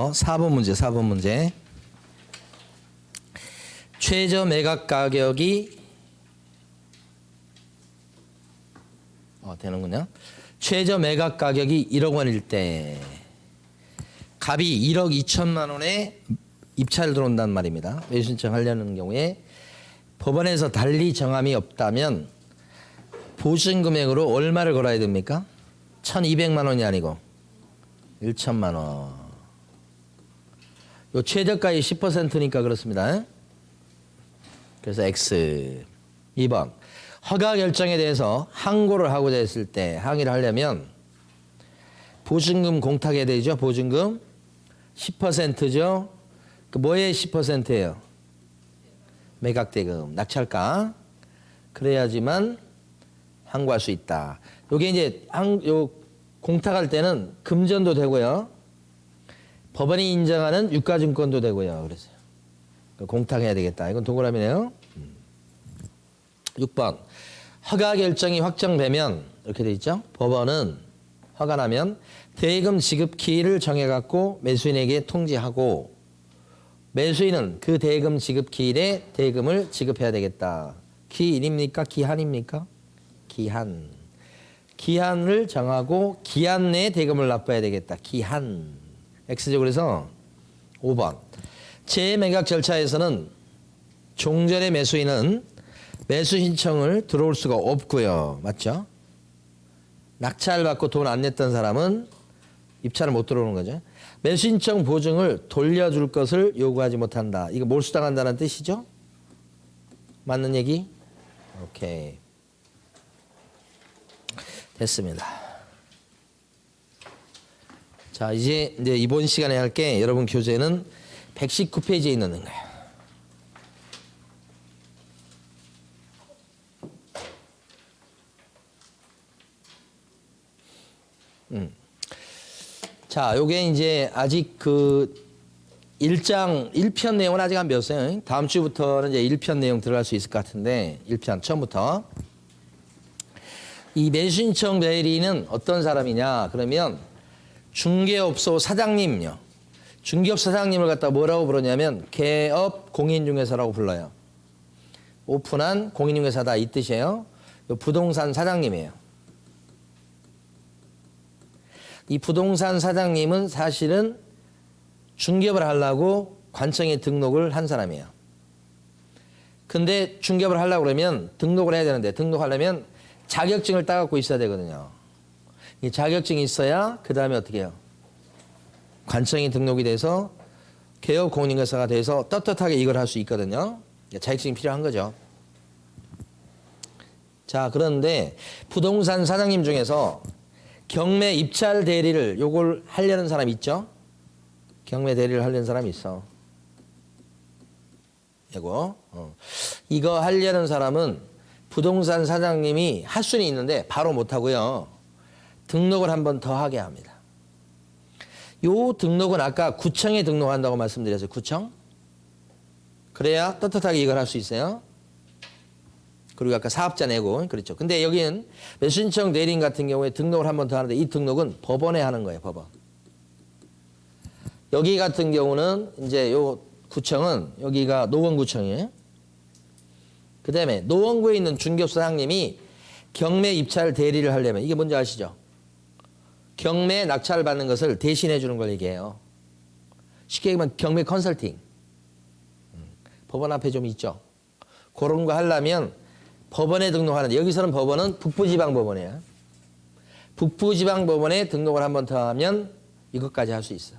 그래서 4번 문제, 4번 문제. 최저 매각 가격이 되는군요. 최저 매각 가격이 1억 원일 때 갑이 1억 2천만 원에 입찰 들어온단 말입니다. 매수 신청하려는 경우에 법원에서 달리 정함이 없다면 보증 금액으로 얼마를 걸어야 됩니까? 1,200만 원이 아니고 1천만 원. 요 최저가의 10%니까 그렇습니다. 그래서 X. 2번. 허가 결정에 대해서 항고를 하고자 했을 때 항의를 하려면 보증금 공탁해야 되죠. 보증금 10%죠. 그 뭐의 10%예요? 매각대금, 낙찰가. 그래야지만 항고할 수 있다. 요게 이제 요 공탁할 때는 금전도 되고요. 법원이 인정하는 유가증권도 되고요. 그래서 공탁해야 되겠다. 이건 동그라미네요. 6번. 허가 결정이 확정되면 이렇게 돼 있죠. 법원은 허가 나면 대금 지급 기일을 정해갖고 매수인에게 통지하고 매수인은 그 대금 지급 기일에 대금을 지급해야 되겠다. 기일입니까? 기한입니까? 기한. 기한을 정하고 기한 내에 대금을 납부해야 되겠다. 기한. X죠. 그래서 5번. 재매각 절차에서는 종전의 매수인은 매수 신청을 들어올 수가 없고요. 맞죠? 낙찰 받고 돈 안 냈던 사람은 입찰을 못 들어오는 거죠. 매수 신청 보증을 돌려줄 것을 요구하지 못한다. 이거 몰수당한다는 뜻이죠? 맞는 얘기? 오케이. 됐습니다. 자, 이제 이번 시간에 할 게 여러분 교재는 119페이지에 있는 거예요. 자, 요게 이제 아직 그 1편 내용은 아직 안 배웠어요. 다음 주부터는 이제 1편 내용 들어갈 수 있을 것 같은데 1편 처음부터. 이 매수신청 대리인은 어떤 사람이냐? 그러면 중개업소 사장님요. 중개업 사장님을 갖다 뭐라고 부르냐면 개업 공인중개사라고 불러요. 오픈한 공인중개사다 이 뜻이에요. 부동산 사장님이에요. 이 부동산 사장님은 사실은 중개업을 하려고 관청에 등록을 한 사람이에요. 근데 중개업을 하려고 그러면 등록을 해야 되는데 등록하려면 자격증을 따갖고 있어야 되거든요. 이 자격증이 있어야 그 다음에 어떻게 해요? 관청에 등록이 돼서 개업 공인중개사가 돼서 떳떳하게 이걸 할 수 있거든요. 자격증이 필요한 거죠. 자, 그런데 부동산 사장님 중에서 경매 입찰 대리를 요걸 하려는 사람 있죠? 경매 대리를 하려는 사람이 있어. 이거 하려는 사람은 부동산 사장님이 할 수는 있는데 바로 못 하고요. 등록을 한 번 더 하게 합니다. 요 등록은 아까 구청에 등록한다고 말씀드렸어요. 구청. 그래야 떳떳하게 이걸 할 수 있어요. 그리고 아까 사업자 내고 그렇죠. 근데 여기는 매수신청 대리인 같은 경우에 등록을 한 번 더 하는데 이 등록은 법원에 하는 거예요. 법원. 여기 같은 경우는 이제 요 구청은 여기가 노원구청이에요. 그 다음에 노원구에 있는 중개업 사장님이 경매 입찰 대리를 하려면 이게 뭔지 아시죠? 경매 낙찰 받는 것을 대신해 주는 걸 얘기해요. 쉽게 얘기하면 경매 컨설팅. 법원 앞에 좀 있죠. 그런 거 하려면 법원에 등록하는데 여기서는 법원은 북부지방법원이에요. 북부지방법원에 등록을 한 번 더 하면 이것까지 할 수 있어.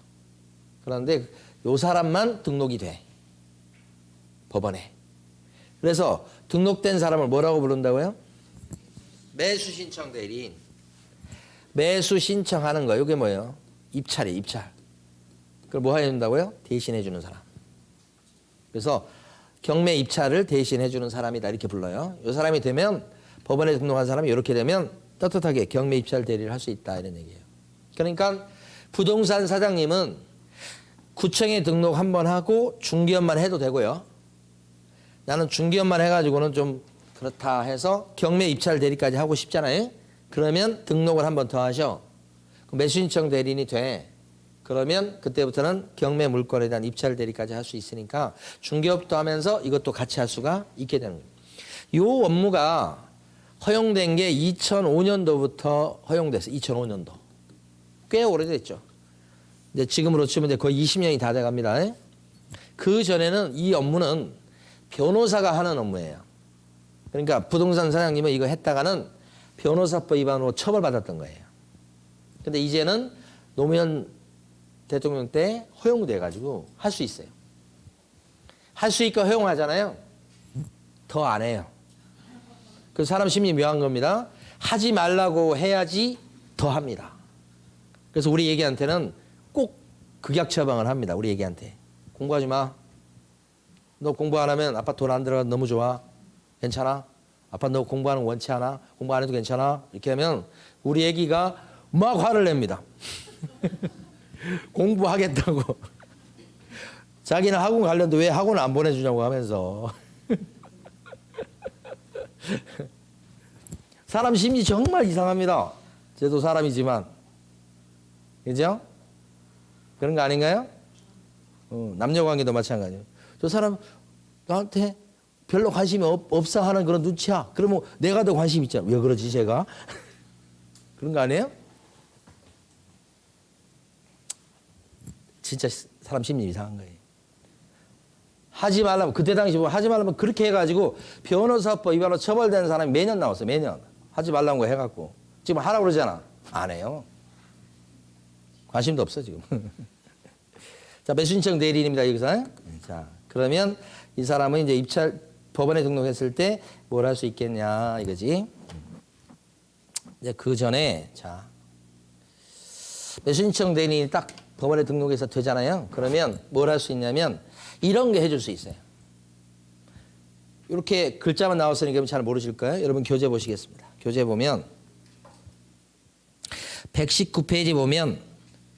그런데 요 사람만 등록이 돼. 법원에. 그래서 등록된 사람을 뭐라고 부른다고요? 매수신청 대리인. 매수 신청하는 거. 이게 뭐예요? 입찰이에요. 입찰. 그걸 뭐 해야 된다고요? 대신해 주는 사람. 그래서 경매 입찰을 대신해 주는 사람이다 이렇게 불러요. 이 사람이 되면 법원에 등록한 사람이 이렇게 되면 떳떳하게 경매 입찰 대리를 할 수 있다 이런 얘기예요. 그러니까 부동산 사장님은 구청에 등록 한번 하고 중개업만 해도 되고요. 나는 중개업만 해가지고는 좀 그렇다 해서 경매 입찰 대리까지 하고 싶잖아요. 그러면 등록을 한번 더 하셔. 매수신청 대리인이 돼. 그러면 그때부터는 경매 물건에 대한 입찰 대리까지 할 수 있으니까 중개업도 하면서 이것도 같이 할 수가 있게 되는 거예요. 이 업무가 허용된 게 2005년도부터 허용됐어요. 2005년도. 꽤 오래됐죠. 이제 지금으로 치면 이제 거의 20년이 다 돼갑니다. 그 전에는 이 업무는 변호사가 하는 업무예요. 그러니까 부동산 사장님은 이거 했다가는 변호사법 위반으로 처벌받았던 거예요. 근데 이제는 노무현 대통령 때 허용돼 가지고 할 수 있어요. 할 수 있고 허용하잖아요. 더 안 해요. 그 사람 심리 묘한 겁니다. 하지 말라고 해야지 더 합니다. 그래서 우리 애기한테는 꼭 극약 처방을 합니다. 우리 애기한테. 공부하지 마. 너 공부 안 하면 아빠 돈 안 들어가 너무 좋아. 괜찮아? 아빠 너 공부하는 거 원치 않아? 공부 안 해도 괜찮아? 이렇게 하면 우리 애기가 막 화를 냅니다. 공부하겠다고. 자기는 학원 가려는데 왜 학원을 안 보내주냐고 하면서. 사람 심리 정말 이상합니다. 저도 사람이지만. 그죠? 그런 거 아닌가요? 남녀 관계도 마찬가지예요. 저 사람 나한테 별로 관심이 없어 하는 그런 눈치야. 그러면 내가 더 관심 있잖아. 왜 그러지 제가? 그런 거 아니에요? 진짜 사람 심리 이상한 거예요. 하지 말라면 그때 당시 뭐 하지 말라면 그렇게 해가지고 변호사법 위반으로 처벌되는 사람이 매년 나왔어요. 매년. 하지 말라는 거 해갖고. 지금 하라고 그러잖아. 안 해요. 관심도 없어 지금. 자, 매수신청 대리인입니다. 여기서. 자, 그러면 이 사람은 이제 입찰 법원에 등록했을 때 뭘 할 수 있겠냐 이거지. 이제 그 전에 자 매수신청 대리인이 딱 법원에 등록해서 되잖아요. 그러면 뭘 할 수 있냐면 이런 게 해줄 수 있어요. 이렇게 글자만 나왔으니까 잘 모르실 거예요. 여러분 교재 보시겠습니다. 교재 보면 119페이지 보면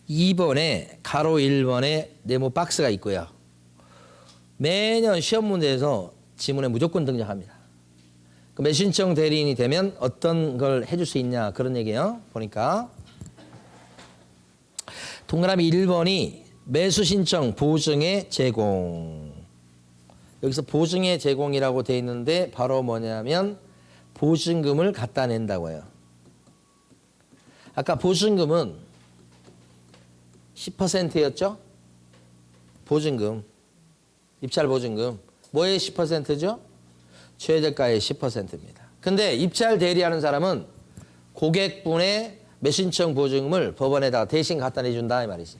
2번에 가로 1번에 네모 박스가 있고요. 매년 시험 문제에서 지문에 무조건 등장합니다. 그 매수신청 대리인이 되면 어떤 걸 해줄 수 있냐 그런 얘기예요. 보니까 동그라미 1번이 매수신청 보증의 제공. 여기서 보증의 제공이라고 돼 있는데 바로 뭐냐면 보증금을 갖다 낸다고 해요. 아까 보증금은 10%였죠? 보증금. 입찰 보증금. 뭐의 10%죠? 최저가의 10%입니다. 근데 입찰 대리하는 사람은 고객분의 매수신청 보증금을 법원에다 대신 갖다 내준다 이 말이지.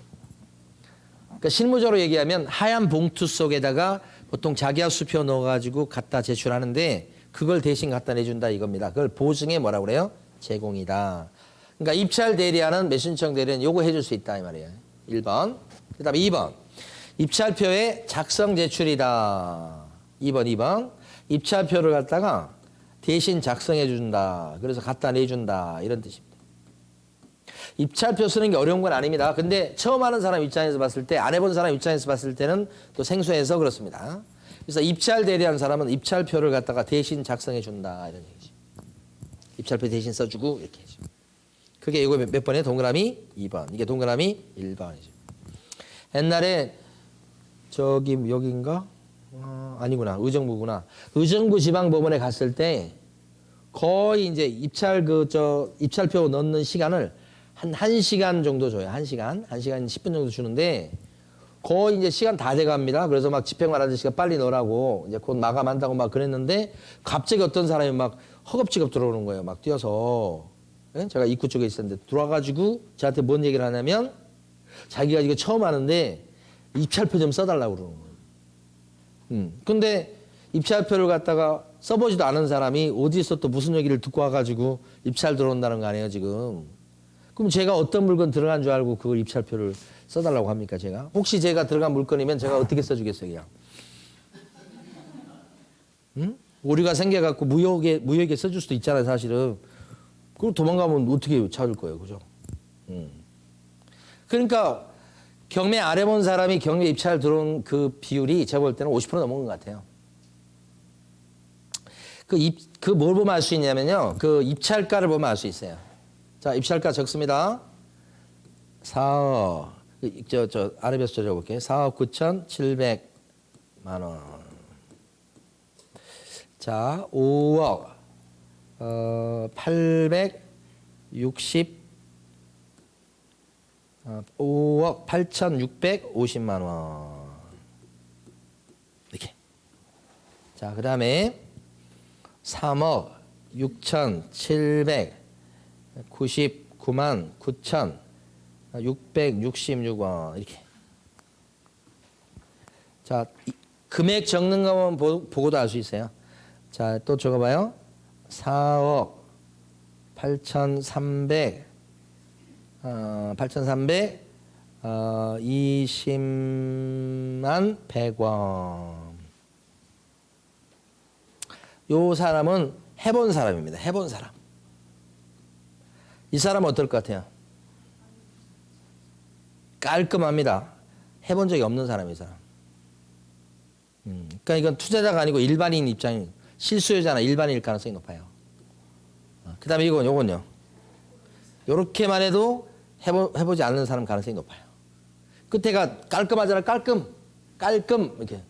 그러니까 실무적으로 얘기하면 하얀 봉투 속에다가 보통 자기야 수표 넣어가지고 갖다 제출하는데 그걸 대신 갖다 내준다 이겁니다. 그걸 보증에 뭐라고 그래요? 제공이다. 그러니까 입찰 대리하는 매수신청 대리는 요거 해줄 수 있다 이 말이에요. 1번. 그 다음에 2번. 입찰표의 작성 제출이다. 2번. 입찰표를 갖다가 대신 작성해 준다. 그래서 갖다 내준다. 이런 뜻입니다. 입찰표 쓰는 게 어려운 건 아닙니다. 근데 처음 하는 사람 입장에서 봤을 때, 안 해본 사람 입장에서 봤을 때는 또 생소해서 그렇습니다. 그래서 입찰 대리한 사람은 입찰표를 갖다가 대신 작성해 준다. 이런 얘기죠. 입찰표 대신 써주고 이렇게 해줘. 그게 이거 몇 번에 동그라미 2번. 이게 동그라미 1번이죠. 옛날에 저기 여기인가? 아니구나. 의정부구나. 의정부 지방법원에 갔을 때 거의 이제 입찰표 넣는 시간을 한 1시간 정도 줘요. 1시간 10분 정도 주는데 거의 이제 시간 다 돼갑니다. 그래서 막 집행관 아저씨가 빨리 넣으라고 이제 곧 마감한다고 막 그랬는데 갑자기 어떤 사람이 막 허겁지겁 들어오는 거예요. 막 뛰어서. 네? 제가 입구 쪽에 있었는데 들어와가지고 저한테 뭔 얘기를 하냐면 자기가 이거 처음 하는데 입찰표 좀 써달라고 그러는 거예요. 근데 입찰표를 갖다가 써보지도 않은 사람이 어디서 또 무슨 얘기를 듣고 와가지고 입찰 들어온다는 거 아니에요, 지금. 그럼 제가 어떤 물건 들어간 줄 알고 그걸 입찰표를 써달라고 합니까, 제가? 혹시 제가 들어간 물건이면 제가 어떻게 써주겠어요, 그냥? 응? 오류가 생겨갖고 무효하게 써줄 수도 있잖아요, 사실은. 그리고 도망가면 어떻게 찾을 거예요, 그죠? 그러니까 경매 안 해본 사람이 경매 입찰 들어온 그 비율이 제가 볼 때는 50% 넘은 것 같아요. 그 뭘 보면 알 수 있냐면요. 그 입찰가를 보면 알 수 있어요. 자, 입찰가 적습니다. 4억. 저 아래에서 적어볼게요. 4억 9,700만 원. 자, 5억 5억 8,650만 원. 이렇게. 자, 그 다음에 3억 6,799만 9,666원. 이렇게. 자, 금액 적는 것만 보고도 알 수 있어요. 자, 또 적어봐요. 4억 8,300 20만 100원. 요 사람은 해본 사람입니다. 해본 사람. 이 사람은 어떨 것 같아요? 깔끔합니다. 해본 적이 없는 사람이 사람. 그러니까 이건 투자자가 아니고 일반인 입장이 실수요자나 일반인일 가능성이 높아요. 그 다음에 요건요. 요렇게만 해도 해보지 않는 사람 가능성이 높아요. 끝에가 깔끔하잖아. 깔끔. 이렇게.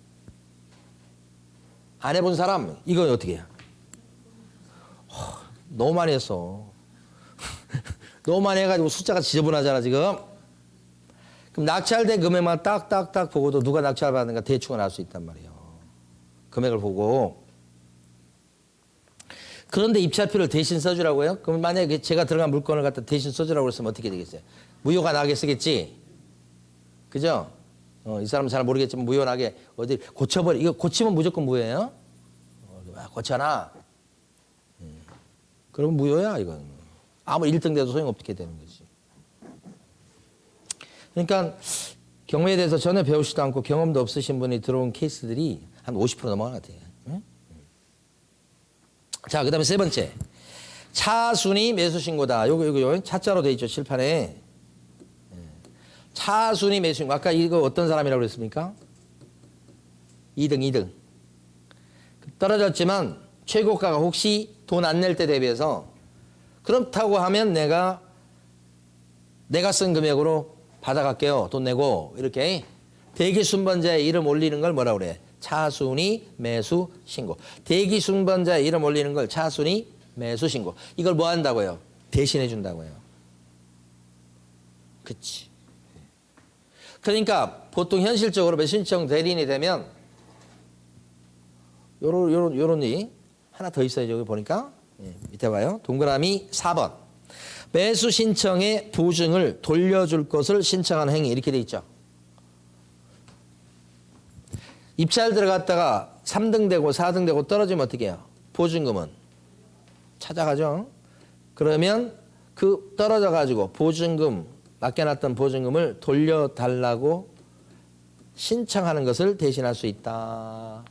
안 해본 사람, 이건 어떻게 해요? 너무 많이 했어. 너무 많이 해가지고 숫자가 지저분하잖아, 지금. 그럼 낙찰된 금액만 딱딱딱 보고도 누가 낙찰 받는가 대충은 알 수 있단 말이에요. 금액을 보고. 그런데 입찰표를 대신 써주라고요? 그럼 만약에 제가 들어간 물건을 갖다 대신 써주라고 그랬으면 어떻게 되겠어요? 무효가 나게 쓰겠지? 그죠? 이 사람은 잘 모르겠지만 무효 나게 어디 고쳐버리, 이거 고치면 무조건 무효예요? 고쳐놔. 그러면 무효야, 이건. 아무 1등 돼도 소용없게 되는 거지. 그러니까 경매에 대해서 전혀 배우지도 않고 경험도 없으신 분이 들어온 케이스들이 한 50% 넘어가는 것 같아요. 응? 자, 그 다음에 세 번째. 차순위 매수 신고다. 요거 차자로 돼 있죠, 칠판에. 차순위 매수 신고. 아까 이거 어떤 사람이라고 그랬습니까? 2등. 떨어졌지만 최고가가 혹시 돈 안 낼 때 대비해서 그렇다고 하면 내가 쓴 금액으로 받아갈게요. 돈 내고. 이렇게 대기 순번자의 이름 올리는 걸 뭐라 그래? 차순위 매수 신고. 대기 순번자의 이름 올리는 걸 차순위 매수 신고. 이걸 뭐 한다고요? 대신해 준다고요. 그치. 그러니까 보통 현실적으로 매수 신청 대리인이 되면 요런 이 하나 더 있어요. 여기 보니까. 밑에 봐요. 동그라미 4번. 매수 신청의 보증을 돌려줄 것을 신청하는 행위. 이렇게 돼 있죠. 입찰 들어갔다가 3등 되고 4등 되고 떨어지면 어떻게 해요? 보증금은 찾아가죠. 그러면 그 떨어져 가지고 보증금 맡겨놨던 보증금을 돌려달라고 신청하는 것을 대신할 수 있다.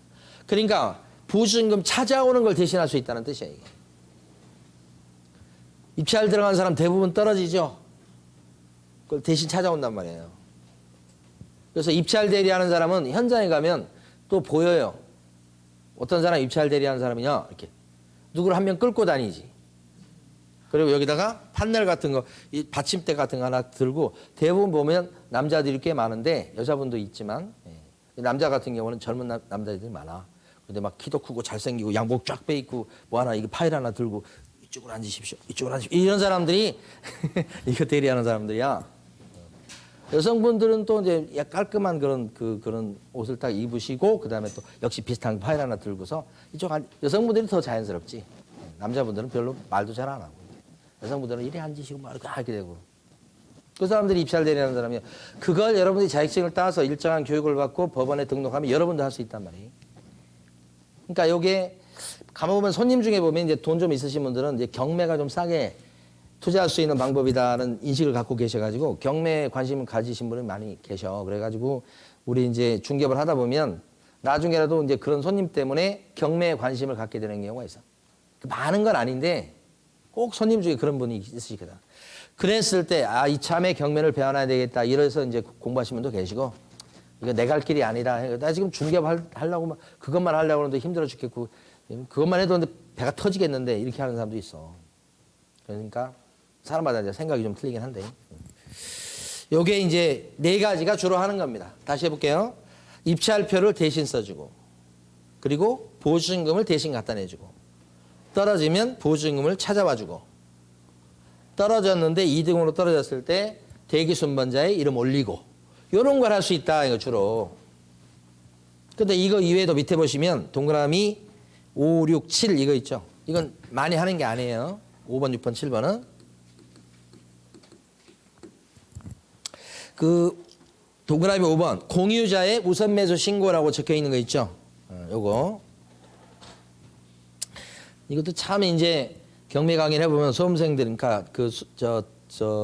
그러니까 보증금 찾아오는 걸 대신할 수 있다는 뜻이에요. 이게. 입찰 들어간 사람 대부분 떨어지죠. 그걸 대신 찾아온단 말이에요. 그래서 입찰 대리하는 사람은 현장에 가면 또 보여요. 어떤 사람 입찰 대리하는 사람이냐 이렇게 누구를 한 명 끌고 다니지. 그리고 여기다가 판넬 같은 거, 이 받침대 같은 거 하나 들고 대부분 보면 남자들이 꽤 많은데 여자분도 있지만 남자 같은 경우는 젊은 남자들이 많아. 근데 막 키도 크고 잘생기고 양복 쫙 빼입고 뭐 하나 이거 파일 하나 들고 이쪽으로 앉으십시오. 이쪽으로 앉으십시오. 이런 사람들이 이거 대리하는 사람들이야. 여성분들은 또 이제 깔끔한 그런 옷을 딱 입으시고 그다음에 또 역시 비슷한 파일 하나 들고서 여성분들이 더 자연스럽지. 남자분들은 별로 말도 잘 안 하고. 여성분들은 이래 앉으시고 막 이렇게 하게 되고. 그 사람들이 입찰 대리하는 사람이요. 그걸 여러분들이 자격증을 따서 일정한 교육을 받고 법원에 등록하면 여러분도 할 수 있단 말이에요. 그러니까 요게 가만보면 손님 중에 보면 이제 돈 좀 있으신 분들은 이제 경매가 좀 싸게 투자할 수 있는 방법이다는 인식을 갖고 계셔가지고 경매에 관심을 가지신 분이 많이 계셔. 그래가지고 우리 이제 중개업을 하다 보면 나중에라도 이제 그런 손님 때문에 경매에 관심을 갖게 되는 경우가 있어. 많은 건 아닌데 꼭 손님 중에 그런 분이 있으시거든. 그랬을 때 이 참에 경매를 배워놔야 되겠다. 이래서 이제 공부하신 분도 계시고 이거 내 갈 길이 아니라 나 지금 중개업 하려고 그것만 하려고 하는데 힘들어 죽겠고 그것만 해도 배가 터지겠는데 이렇게 하는 사람도 있어. 그러니까 사람마다 이제 생각이 좀 틀리긴 한데 요게 이제 네 가지가 주로 하는 겁니다. 다시 해볼게요. 입찰표를 대신 써주고, 그리고 보증금을 대신 갖다 내주고, 떨어지면 보증금을 찾아와주고, 떨어졌는데 2등으로 떨어졌을 때 대기 순번자의 이름 올리고, 요런 걸 할 수 있다, 이거 주로. 근데 이거 이외에도 밑에 보시면 동그라미 5, 6, 7 이거 있죠. 이건 많이 하는 게 아니에요. 5번, 6번, 7번은. 그 동그라미 5번 공유자의 우선 매수 신고라고 적혀 있는 거 있죠. 요거. 이것도 참 이제 경매 강의를 해보면 수험생들, 그러니까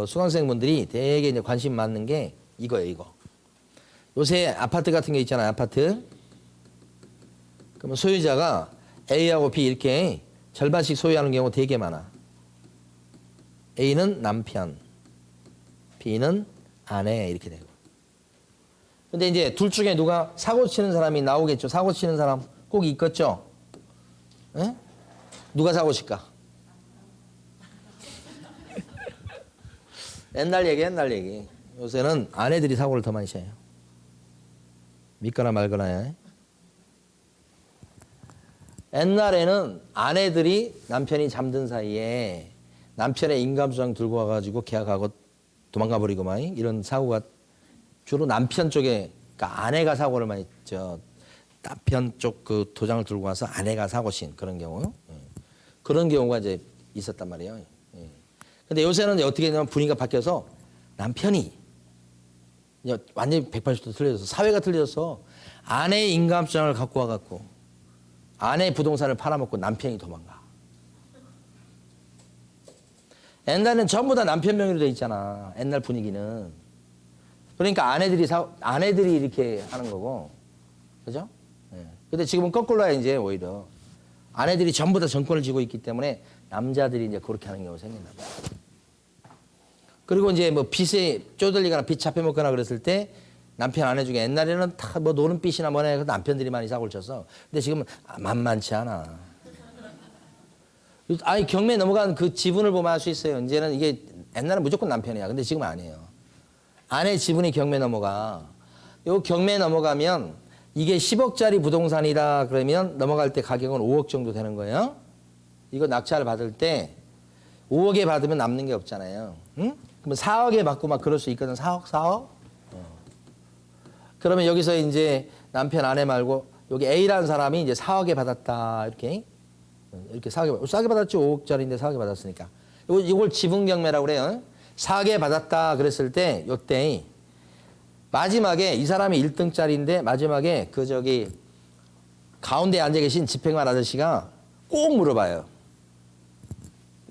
수강생분들이 되게 이제 관심 많는 게 이거예요, 이거. 요새 아파트 같은 게 있잖아요, 아파트. 그러면 소유자가 A하고 B 이렇게 절반씩 소유하는 경우 되게 많아. A는 남편, B는 아내 이렇게 되고. 근데 이제 둘 중에 누가 사고 치는 사람이 나오겠죠. 사고 치는 사람 꼭 있겠죠. 에? 누가 사고 칠까? 옛날 얘기. 요새는 아내들이 사고를 더 많이 쳐요. 믿거나 말거나. 옛날에는 아내들이 남편이 잠든 사이에 남편의 인감수당 들고 와가지고 계약하고 도망가 버리고 막 이런 사고가 주로 남편 쪽에, 그러니까 아내가 사고를 많이 남편 쪽 그 도장을 들고 와서 아내가 사고 친 그런 경우. 그런 경우가 이제 있었단 말이에요. 근데 요새는 어떻게 되냐면 분위기가 바뀌어서 남편이 완전히 180도 틀려져서 사회가 틀려져서 아내의 인감수당을 갖고 와갖고 아내의 부동산을 팔아먹고 남편이 도망가. 옛날에는 전부 다 남편 명의로 돼 있잖아. 옛날 분위기는. 그러니까 아내들이 이렇게 하는 거고. 그죠? 근데 지금은 거꾸로야, 이제 오히려. 아내들이 전부 다 정권을 쥐고 있기 때문에 남자들이 이제 그렇게 하는 경우가 생긴다. 그리고 이제 뭐 빚에 쪼들리거나 빚 잡혀먹거나 그랬을 때 남편 아내 중에 옛날에는 다 뭐 노는 빚이나 뭐나 해서 남편들이 많이 사고를 쳤어. 근데 지금은 만만치 않아. 아니 경매 넘어간 그 지분을 보면 알 수 있어요. 이제는 이게 옛날엔 무조건 남편이야. 근데 지금은 아니에요. 아내 지분이 경매 넘어가. 요 경매 넘어가면 이게 10억짜리 부동산이다 그러면 넘어갈 때 가격은 5억 정도 되는 거예요. 이거 낙찰 받을 때 5억에 받으면 남는 게 없잖아요. 응? 그러면 4억에 받고 막 그럴 수 있거든. 4억? 그러면 여기서 이제 남편 아내 말고 여기 A라는 사람이 이제 4억에 받았다. 이렇게 싸게 받았죠. 5억짜리인데 4억에 받았으니까. 이걸 지분 경매라고 그래요. 4억에 받았다 그랬을 때 요때 마지막에 이 사람이 1등짜리인데 마지막에 가운데 앉아 계신 집행관 아저씨가 꼭 물어봐요.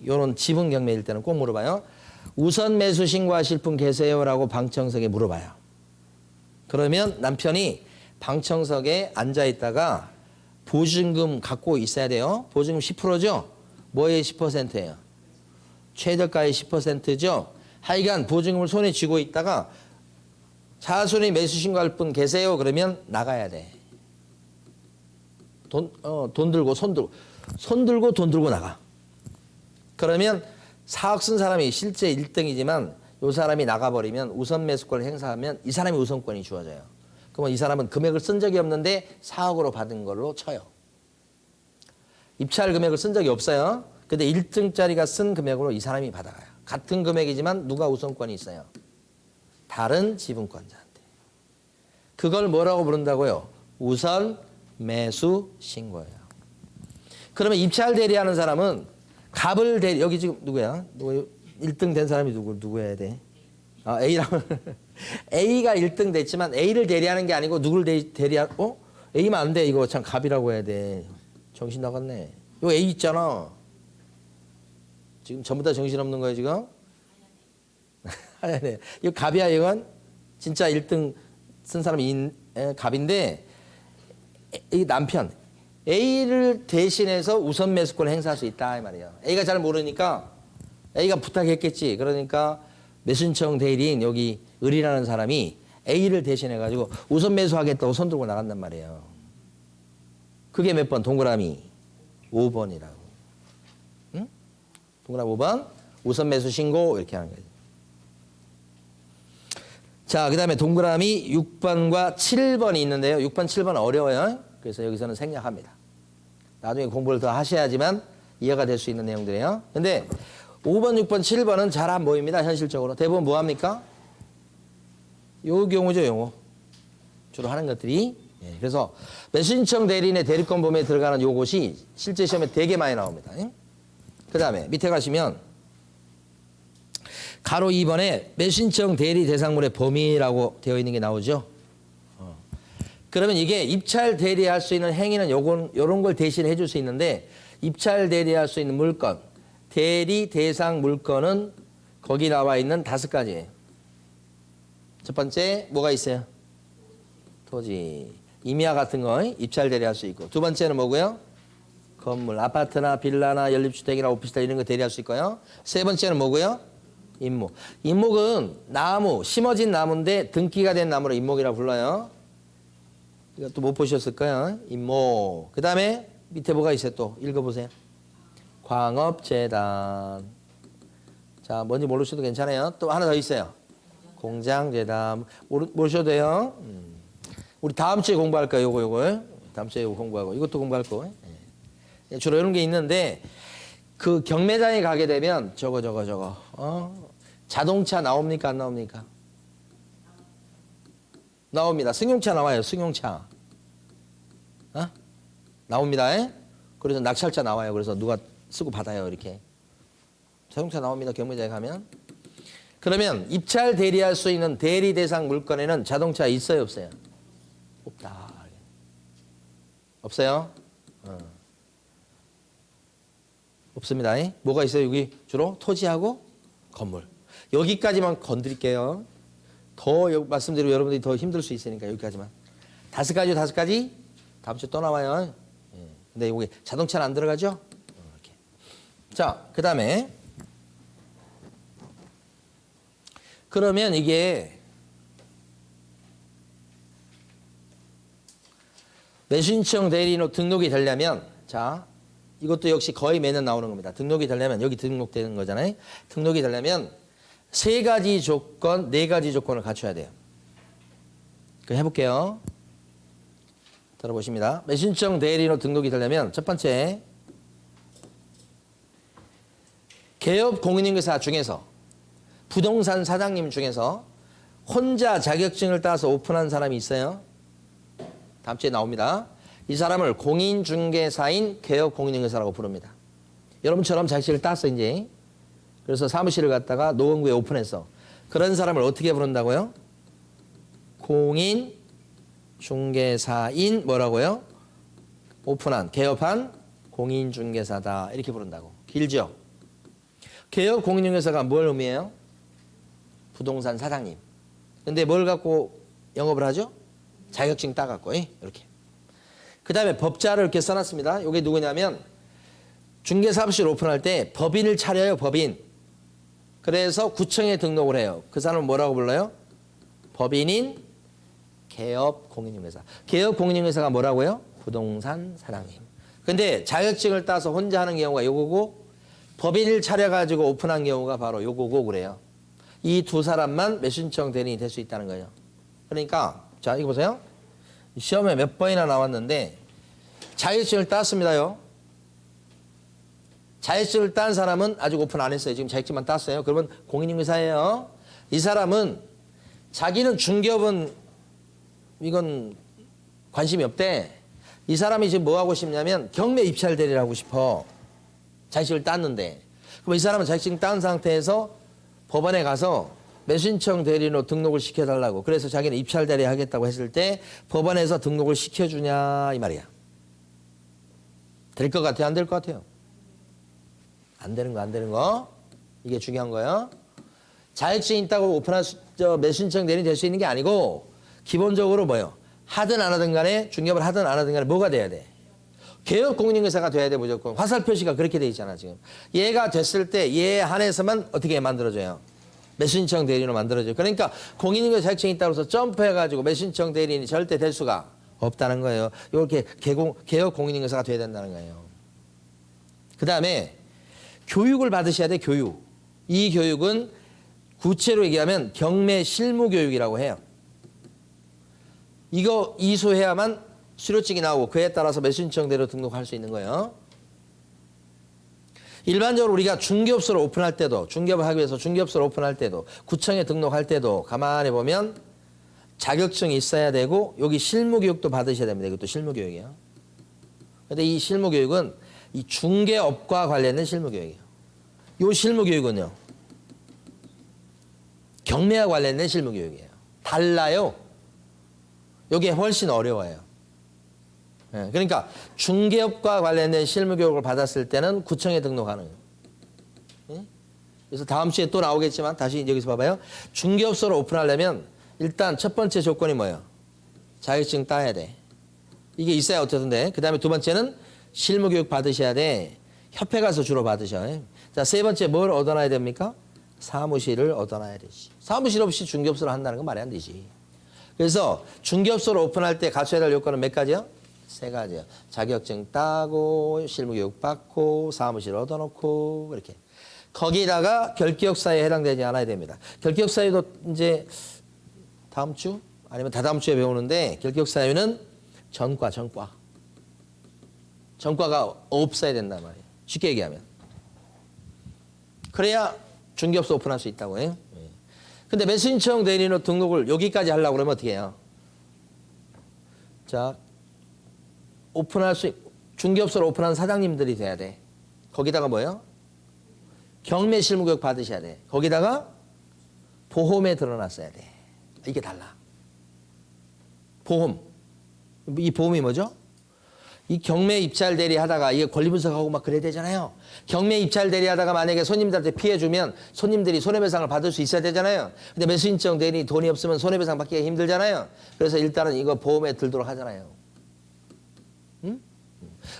요런 지분 경매일 때는 꼭 물어봐요. 우선 매수 신고하실 분 계세요라고 방청석에 물어봐요. 그러면 남편이 방청석에 앉아 있다가 보증금 갖고 있어야 돼요. 보증금 10%죠? 뭐의 10%예요? 최저가의 10%죠? 하여간 보증금을 손에 쥐고 있다가 차순위 매수 신고할 분 계세요? 그러면 나가야 돼. 돈 들고 손 들고 돈 들고 나가. 그러면 4억 쓴 사람이 실제 1등이지만 이 사람이 나가버리면 우선 매수권을 행사하면 이 사람이 우선권이 주어져요. 그러면 이 사람은 금액을 쓴 적이 없는데 4억으로 받은 걸로 쳐요. 입찰 금액을 쓴 적이 없어요. 근데 1등짜리가 쓴 금액으로 이 사람이 받아가요. 같은 금액이지만 누가 우선권이 있어요? 다른 지분권자한테. 그걸 뭐라고 부른다고요? 우선 매수 신고예요. 그러면 입찰 대리하는 사람은 갑을 대리, 여기 지금 누구야? 1등 된 사람이 누구여야 돼? A라고. A가 1등 됐지만 A를 대리하는 게 아니고 누구를 A면 안 돼. 이거 참 갑이라고 해야 돼. 정신 나갔네. 이거 A 있잖아. 지금 전부 다 정신 없는 거예요, 지금? 네. 이거 갑이야, 이건? 진짜 1등 쓴 사람이 갑인데, 이 남편. A를 대신해서 우선 매수권을 행사할 수 있다, 이 말이에요. A가 잘 모르니까 A가 부탁했겠지. 그러니까 매수신청 대리인 여기 을이라는 사람이 A를 대신해가지고 우선 매수하겠다고 손 들고 나간단 말이에요. 그게 몇 번? 동그라미 5번이라고. 응? 동그라미 5번. 우선 매수 신고 이렇게 하는 거죠. 자, 그 다음에 동그라미 6번과 7번이 있는데요. 6번, 7번 어려워요. 그래서 여기서는 생략합니다. 나중에 공부를 더 하셔야지만 이해가 될 수 있는 내용들이에요. 근데 5번, 6번, 7번은 잘 안 보입니다. 현실적으로. 대부분 뭐 합니까? 요 경우죠, 요거. 주로 하는 것들이. 예, 그래서 매수신청 대리인의 대리권 범위에 들어가는 요것이 실제 시험에 되게 많이 나옵니다. 예? 그 다음에 밑에 가시면 가로 2번에 매수신청 대리 대상물의 범위라고 되어 있는 게 나오죠. 그러면 이게 입찰 대리할 수 있는 행위는 요런 걸 대신해 줄 수 있는데 입찰 대리할 수 있는 물건, 대리 대상 물건은 거기 나와 있는 5가지예요. 첫 번째 뭐가 있어요? 토지, 임야 같은 거 입찰 대리할 수 있고, 두 번째는 뭐고요? 건물, 아파트나 빌라나 연립주택이나 오피스텔 이런 거 대리할 수 있고요. 세 번째는 뭐고요? 임목. 임목은 나무, 심어진 나무인데 등기가 된 나무를 임목이라고 불러요. 이것도 못 보셨을 거예요. 임목. 그 다음에 밑에 뭐가 있어요? 또 읽어보세요. 광업재단. 자, 뭔지 모르셔도 괜찮아요. 또 하나 더 있어요. 공장재단. 모르셔도 돼요. 우리 다음 주에 공부할 거예요. 요걸. 다음 주에 요거 공부하고. 이것도 공부할 거. 예. 주로 이런 게 있는데 그 경매장에 가게 되면 저거. 자동차 나옵니까? 안 나옵니까? 나옵니다. 승용차 나와요. 승용차. 나옵니다. 에? 그래서 낙찰자 나와요. 그래서 누가 쓰고 받아요. 이렇게. 자동차 나옵니다. 경매장에 가면. 그러면 입찰 대리할 수 있는 대리 대상 물건에는 자동차 있어요? 없어요? 없다. 없어요? 없습니다. 에? 뭐가 있어요? 여기 주로 토지하고 건물. 여기까지만 건드릴게요. 더 말씀드리고 여러분들이 더 힘들 수 있으니까 여기까지만. 5가지? 다음 주에 또 나와요. 예. 근데 여기 자동차는 안 들어가죠? 이렇게. 자, 그 다음에 그러면 이게 매수신청 대리인으로 등록이 되려면 자, 이것도 역시 거의 매년 나오는 겁니다. 등록이 되려면 여기 등록되는 거잖아요. 등록이 되려면 3가지 조건, 4가지 조건을 갖춰야 돼요. 그 해볼게요. 들어보십니다. 매수신청 대리인으로 등록이 되려면 첫 번째 개업 공인인계사 중에서 부동산 사장님 중에서 혼자 자격증을 따서 오픈한 사람이 있어요. 다음 주에 나옵니다. 이 사람을 공인중개사인 개업 공인인계사라고 부릅니다. 여러분처럼 자격증을 땄어 이제. 그래서 사무실을 갖다가 노원구에 오픈했어. 그런 사람을 어떻게 부른다고요? 공인중개사인 뭐라고요? 오픈한, 개업한 공인중개사다 이렇게 부른다고. 길죠? 개업 공인중개사가 뭘 의미해요? 부동산 사장님. 근데 뭘 갖고 영업을 하죠? 자격증 따갖고 이렇게. 그 다음에 법자를 이렇게 써놨습니다. 이게 누구냐면 중개사무실 오픈할 때 법인을 차려요. 법인. 그래서 구청에 등록을 해요. 그 사람은 뭐라고 불러요? 법인인 개업 공인중개사. 개업 공인중개사가 뭐라고요? 부동산 사장님. 근데 자격증을 따서 혼자 하는 경우가 요거고 법인을 차려가지고 오픈한 경우가 바로 요거고 그래요. 이 두 사람만 매수신청 대리인이 될 수 있다는 거예요. 그러니까 자 이거 보세요. 시험에 몇 번이나 나왔는데 자격증을 땄습니다요. 자격증을 딴 사람은 아직 오픈 안 했어요. 지금 자격증만 땄어요. 그러면 공인중개사예요. 이 사람은 자기는 중개업은 이건 관심이 없대. 이 사람이 지금 뭐 하고 싶냐면 경매 입찰 대리를 하고 싶어. 자격증을 땄는데. 그럼 이 사람은 자격증 딴 상태에서 법원에 가서 매수신청 대리인으로 등록을 시켜달라고. 그래서 자기는 입찰 대리 하겠다고 했을 때 법원에서 등록을 시켜주냐 이 말이야. 될 것 같아요? 안 될 것 같아요? 안 되는 거. 이게 중요한 거예요. 자격증이 있다고 오픈할 매수신청 대리인이 될 수 있는 게 아니고 기본적으로 뭐예요? 하든 안 하든 간에 중개업을 하든 안 하든 간에 뭐가 돼야 돼? 개업 공인중개사가 돼야 돼 무조건. 화살 표시가 그렇게 돼 있잖아 지금. 얘가 됐을 때 얘에 한해서만 어떻게 만들어져요? 매수신청 대리인으로 만들어져요. 그러니까 공인중개사 자격증이 있다고 해서 점프해가지고 매수신청 대리인이 절대 될 수가 없다는 거예요. 이렇게 개업 공인중개사가 돼야 된다는 거예요. 그 다음에 교육을 받으셔야 돼. 교육. 이 교육은 구체로 얘기하면 경매 실무교육이라고 해요. 이거 이수해야만 수료증이 나오고 그에 따라서 매수 신청대로 등록할 수 있는 거예요. 일반적으로 우리가 중개업소를 오픈할 때도, 중개업을 하기 위해서 중개업소를 오픈할 때도, 구청에 등록할 때도 가만히 보면 자격증이 있어야 되고 여기 실무교육도 받으셔야 됩니다. 이것도 실무교육이에요. 근데 이 실무교육은 이 중개업과 관련된 실무교육이에요. 이 실무교육은요, 경매와 관련된 실무교육이에요. 달라요. 이게 훨씬 어려워요. 예, 그러니까 중개업과 관련된 실무교육을 받았을 때는 구청에 등록하는 거예요. 예? 그래서 다음 주에 또 나오겠지만 다시 여기서 봐봐요. 중개업소를 오픈하려면 일단 첫 번째 조건이 뭐예요? 자격증 따야 돼. 이게 있어야 어떻던데. 그 다음에 두 번째는 실무교육 받으셔야 돼. 협회 가서 주로 받으셔. 자, 세 번째 뭘 얻어놔야 됩니까? 사무실을 얻어놔야 되지. 사무실 없이 중개업소를 한다는 건 말이 안 되지. 그래서 중개업소를 오픈할 때 갖춰야 될 요건은 몇 가지요? 세 가지요. 자격증 따고 실무교육 받고 사무실 얻어놓고 이렇게. 거기다가 결기역사에 해당되지 않아야 됩니다. 결기역사유도 이제 다음 주 아니면 다다음 주에 배우는데 결기역사유는 전과가 없어야 된단 말이에요. 쉽게 얘기하면. 그래야 중개업소 오픈할 수 있다고 해요. 근데 매수신청 대리인으로 등록을 여기까지 하려고 그러면 어떻게 해요? 자, 중개업소를 오픈한 사장님들이 돼야 돼. 거기다가 뭐예요? 경매 실무교육 받으셔야 돼. 거기다가 보험에 드러났어야 돼. 이게 달라. 보험. 이 보험이 뭐죠? 이 경매 입찰 대리 하다가 이게 권리 분석하고 막 그래야 되잖아요. 경매 입찰 대리 하다가 만약에 손님들한테 피해 주면 손님들이 손해배상을 받을 수 있어야 되잖아요. 근데 매수신청 대리 돈이 없으면 손해배상 받기가 힘들잖아요. 그래서 일단은 이거 보험에 들도록 하잖아요. 응?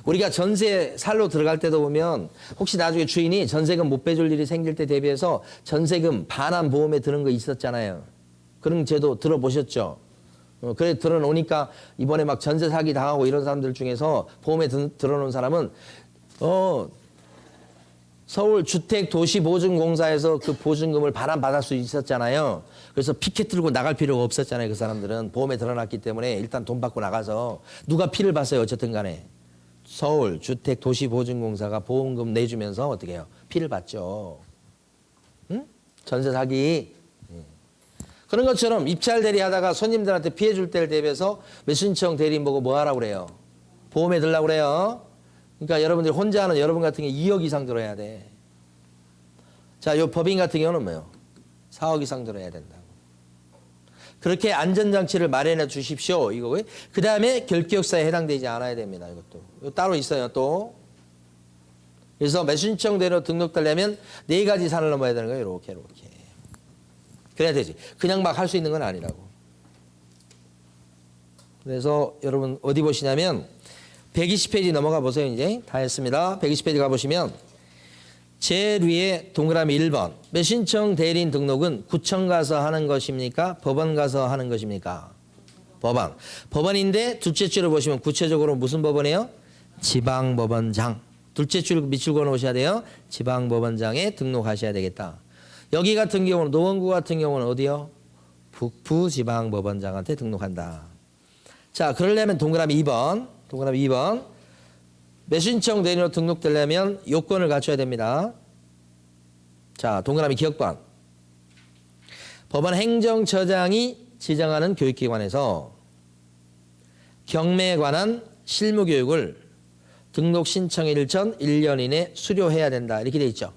우리가 전세 살로 들어갈 때도 보면 혹시 나중에 주인이 전세금 못 빼줄 일이 생길 때 대비해서 전세금 반환 보험에 드는 거 있었잖아요. 그런 제도 들어보셨죠? 그래 들어놓으니까 이번에 막 전세 사기 당하고 이런 사람들 중에서 보험에 들어놓은 사람은 서울주택도시보증공사에서 그 보증금을 반환받을 수 있었잖아요. 그래서 피켓 들고 나갈 필요가 없었잖아요. 그 사람들은 보험에 들어놨기 때문에 일단 돈 받고 나가서 누가 피를 봤어요. 어쨌든 간에 서울주택도시보증공사가 보험금 내주면서 어떻게 해요? 피를 받죠. 응? 전세 사기. 그런 것처럼 입찰 대리 하다가 손님들한테 피해 줄 때를 대비해서 매수신청 대리인 보고 뭐 하라고 그래요? 보험에 들라고 그래요. 그러니까 여러분들이 혼자 하는 여러분 같은 게 2억 이상 들어야 돼. 자, 요 법인 같은 경우는 뭐예요? 4억 이상 들어야 된다고. 그렇게 안전장치를 마련해 주십시오. 이거. 그 다음에 결기역사에 해당되지 않아야 됩니다. 이것도. 이거 따로 있어요, 또. 그래서 매수신청 대리로 등록되려면 4가지 산을 넘어야 되는 거예요. 이렇게. 그래야 되지. 그냥 막 할 수 있는 건 아니라고. 그래서 여러분 어디 보시냐면 120페이지 넘어가 보세요. 이제 다 했습니다. 120페이지 가보시면 제일 위에 동그라미 1번. 매수신청 대리인 등록은 구청 가서 하는 것입니까? 법원 가서 하는 것입니까? 법원. 법원인데 둘째 줄을 보시면 구체적으로 무슨 법원이에요? 지방법원장. 둘째 줄 밑줄 그어 놓으셔야 돼요. 지방법원장에 등록하셔야 되겠다. 여기 같은 경우는 노원구 같은 경우는 어디요? 북부지방법원장한테 등록한다. 자, 그러려면 동그라미 2번. 동그라미 2번. 매수신청 대리인으로 등록되려면 요건을 갖춰야 됩니다. 자, 동그라미 기억번. 법원 행정처장이 지정하는 교육기관에서 경매에 관한 실무교육을 등록 신청일 전 1년 이내 수료해야 된다. 이렇게 돼 있죠.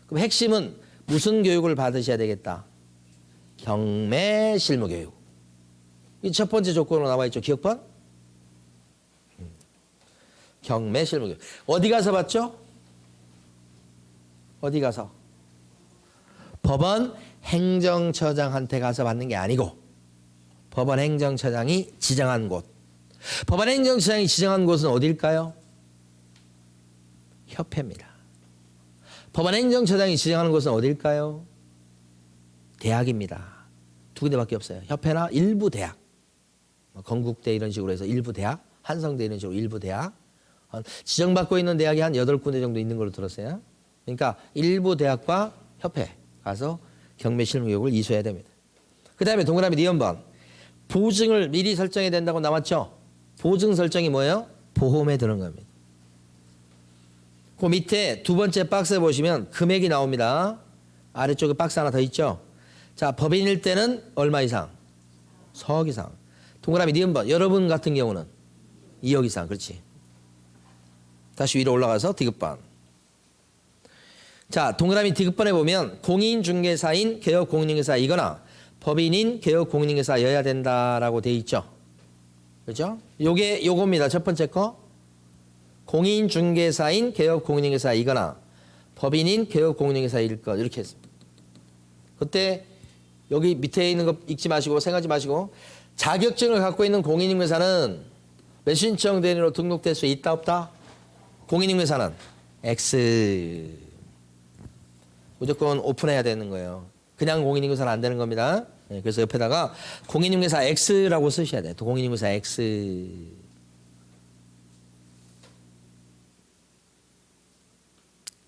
그럼 핵심은 무슨 교육을 받으셔야 되겠다? 경매 실무교육. 이 첫 번째 조건으로 나와 있죠. 기억번? 경매 실무교육. 어디 가서 받죠? 어디 가서? 법원 행정처장한테 가서 받는 게 아니고 법원 행정처장이 지정한 곳. 법원 행정처장이 지정한 곳은 어딜까요? 협회입니다. 법원 행정처장이 지정하는 곳은 어딜까요? 대학입니다. 2군데밖에 없어요. 협회나 일부 대학. 건국대 이런 식으로 해서 일부 대학, 한성대 이런 식으로 일부 대학. 지정받고 있는 대학이 한 8군데 정도 있는 걸로 들었어요. 그러니까 일부 대학과 협회 가서 경매 실무 요구를 이수해야 됩니다. 그 다음에 동그라미 니은번 보증을 미리 설정해야 된다고 나왔죠. 보증 설정이 뭐예요? 보험에 드는 겁니다. 그 밑에 두 번째 박스에 보시면 금액이 나옵니다. 아래쪽에 박스 하나 더 있죠. 자, 법인일 때는 얼마 이상? 4억 이상. 동그라미 니은번 여러분 같은 경우는 2억 이상. 그렇지. 다시 위로 올라가서 디귿번. 자, 동그라미 디귿번에 보면 공인중개사인 개업공인중개사이거나 법인인 개업공인중개사여야 된다라고 돼 있죠. 그렇죠? 요겁니다. 첫 번째 거. 공인중개사인 개업공인중개사이거나 법인인 개업공인중개사일 것. 이렇게 했습니다. 그때 여기 밑에 있는 거 읽지 마시고 생각하지 마시고 자격증을 갖고 있는 공인중개사는 매수신청 대리인으로 등록될 수 있다 없다? 공인중개사는 X. 무조건 오픈해야 되는 거예요. 그냥 공인중개사는 안 되는 겁니다. 네, 그래서 옆에다가 공인중개사 X라고 쓰셔야 돼요. 공인중개사 X.